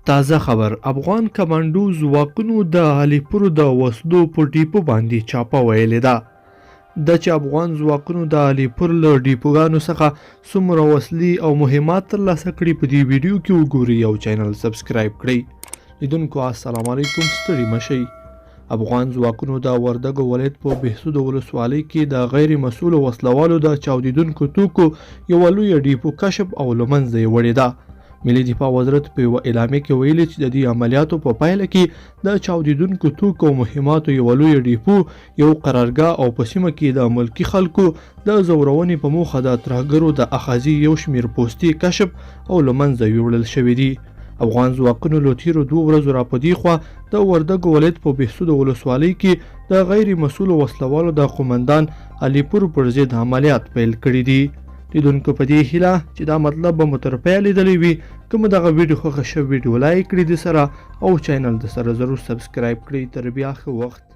تازه خبر افغان کمانډو ځواکونو د دعلیپور د وسلو په ډیپو باندې چاپه ویلې ده د چې افغان ځواکونو د دعلیپور له ډیپوګانو څخه څومره وسلې او مهمات ترلاسه کړي په دې ویډیو کې وګورئ او چینل سبسکرایب کړئ. لیدونکو السلام علیکم، ستړي مشئ. افغان ځواکونو د وردګو ولایت په بهسود ولسوالۍ کې د غیر مسؤلو وسلوالو د چاودیدونکو توکو یوه لویه ډیپو کشف او له منځه یې وړې ده. ملي دفاع وزارت په یوه اعلامیه کې ویلي چې د دې عملیاتو په پایله کې د چاودیدونکو توکو او مهماتو یوه لویه ډیپو، یو قرارګاه او په سیمه کې د ملکي خلکو د ځورونې په موخه د ترهګرو د اخاذي یو شمېر پوستې کشف او له منځه یوړل شوي دي. افغان ځواکونو له تیرو 2 ورځو راپدې خوا د وردګو ولایت په بهسود ولسوالۍ کې د غیر مسؤلو وسلوالو د قومندان دعلیپور پر ضد عملیات پیل کړي دي. لیدونکو په دې هیله چې دا مطلب به مو تر پایه لیدلی وي. که مو دغه ویډیو خوښه شوې ویډیو لایک کړئ د سره او چینل د سره ضرور سبسکرایب کړئ. تر بیا ښه وخت.